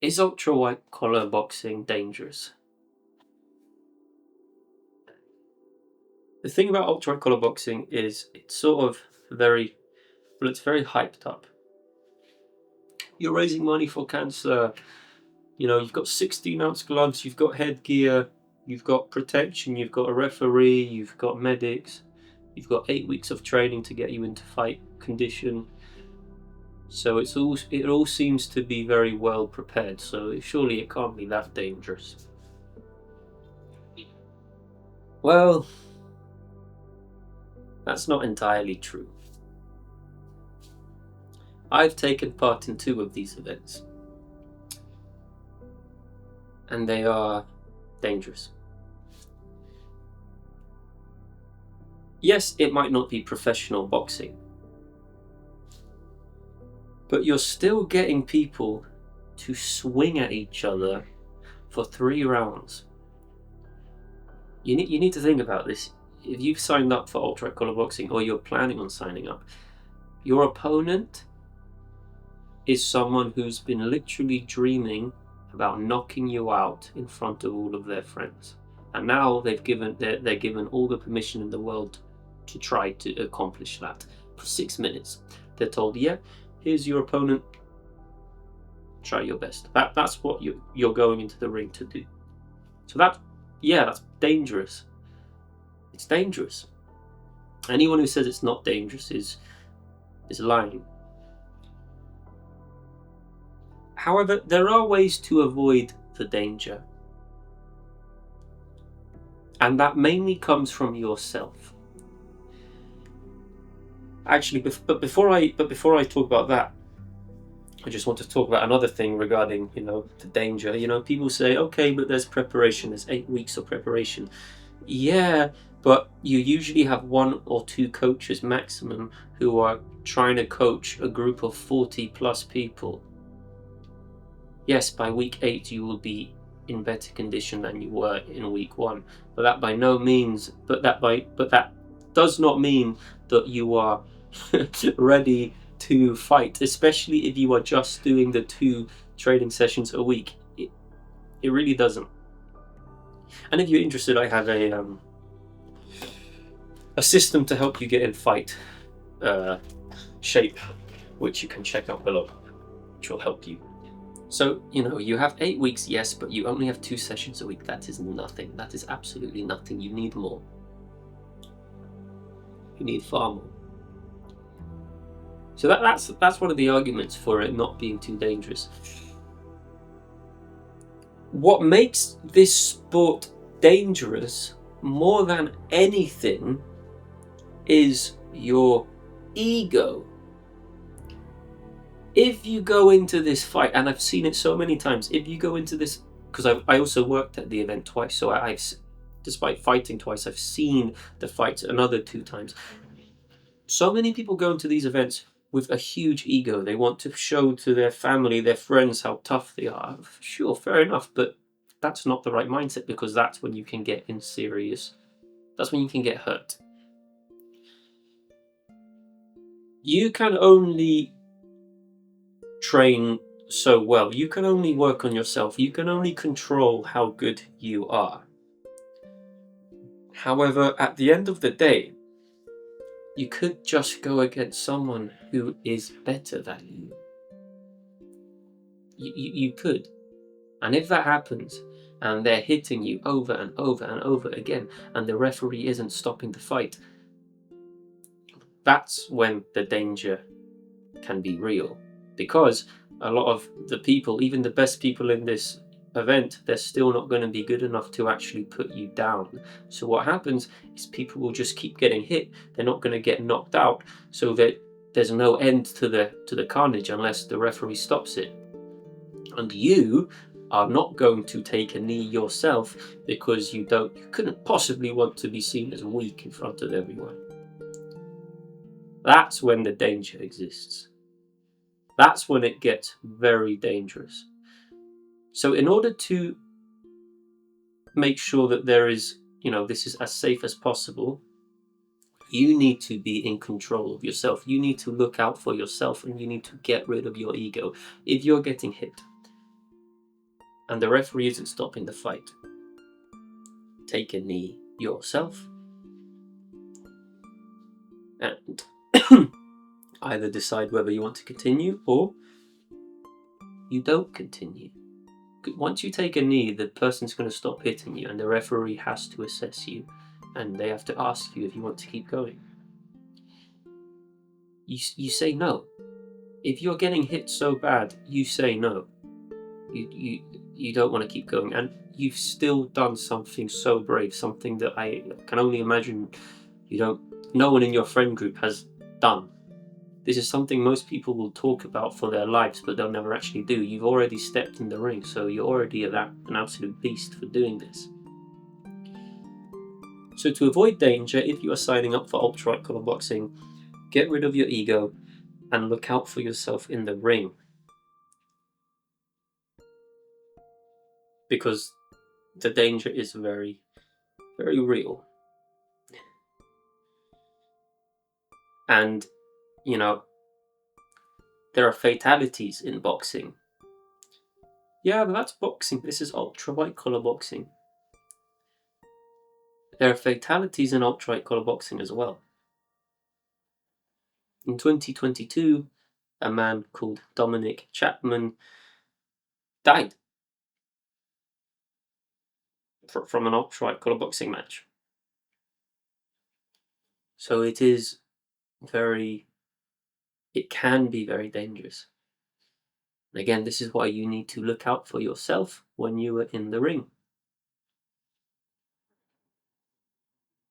Is ultra white collar boxing dangerous? The thing about ultra white collar boxing is it's sort of very, well, it's very hyped up. You're raising money for cancer. You've got 16-ounce gloves, you've got headgear, you've got protection, you've got a referee, you've got medics, you've got 8 weeks of training to get you into fight condition. So it all seems to be very well prepared. So surely it can't be that dangerous. Well, that's not entirely true. I've taken part in 2 of these events, and they are dangerous. Yes, it might not be professional boxing, but you're still getting people to swing at each other for 3 rounds. You need to think about this. If you've signed up for ultra collar boxing, or you're planning on signing up, your opponent is someone who's been literally dreaming about knocking you out in front of all of their friends, and now they're given all the permission in the world to try to accomplish that for 6 minutes. They're told, yeah, here's your opponent, try your best. That's what you're going into the ring to do. So that's dangerous. It's dangerous. Anyone who says it's not dangerous is lying. However, there are ways to avoid the danger, and that mainly comes from yourself. Actually, but before I talk about that, I just want to talk about another thing regarding the danger. People say, okay, but there's preparation. There's 8 weeks of preparation. Yeah, but you usually have 1 or 2 coaches maximum who are trying to coach a group of 40 plus people. Yes, by week 8 you will be in better condition than you were in week 1, but that does not mean that you are ready to fight, especially if you are just doing the 2 training sessions a week. It really doesn't. And if you're interested, I have a system to help you get in fight shape, which you can check out below, which will help you. So, you have 8 weeks, yes, but you only have 2 sessions a week. That is nothing. That is absolutely nothing. You need more. You need far more. So that's one of the arguments for it not being too dangerous. What makes this sport dangerous more than anything is your ego. If you go into this fight, and I've seen it so many times, if you go into this, because I also worked at the event twice, so I've, despite fighting twice, I've seen the fights another 2 times. So many people go into these events with a huge ego. They want to show to their family, their friends, how tough they are. Sure, fair enough, but that's not the right mindset, because that's when you can get that's when you can get hurt. You can only train so well. You can only work on yourself. You can only control how good you are. However, at the end of the day, you could just go against someone who is better than you. You could. And if that happens, and they're hitting you over and over and over again, and the referee isn't stopping the fight, that's when the danger can be real. Because a lot of the people, even the best people in this event, they're still not going to be good enough to actually put you down. So what happens is people will just keep getting hit. They're not going to get knocked out, so that there's no end to the carnage unless the referee stops it. And you are not going to take a knee yourself, because you couldn't possibly want to be seen as weak in front of everyone. That's when the danger exists. That's when it gets very dangerous. So in order to make sure that there is, this is as safe as possible, you need to be in control of yourself. You need to look out for yourself, and you need to get rid of your ego. If you're getting hit, and the referee isn't stopping the fight, take a knee yourself and either decide whether you want to continue or you don't continue. Once you take a knee, the person's going to stop hitting you and the referee has to assess you and they have to ask you if you want to keep going. You say no. If you're getting hit so bad, you say no. You don't want to keep going, and you've still done something so brave, something that I can only imagine no one in your friend group has done. This is something most people will talk about for their lives, but they'll never actually do. You've already stepped in the ring, so you're already an absolute beast for doing this. So to avoid danger, if you are signing up for ultra white collar boxing, get rid of your ego and look out for yourself in the ring. Because the danger is very, very real. And, there are fatalities in boxing. Yeah, but that's boxing. This is ultra white collar boxing. There are fatalities in ultra white collar boxing as well. In 2022, a man called Dominic Chapman died from an ultra white collar boxing match. So it can be very dangerous. And again, this is why you need to look out for yourself when you are in the ring.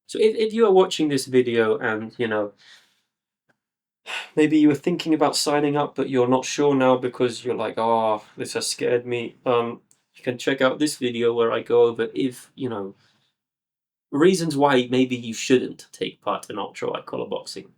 So if you are watching this video and, maybe you were thinking about signing up, but you're not sure now because you're like, oh, this has scared me. You can check out this video where I go over reasons why maybe you shouldn't take part in ultra white collar boxing.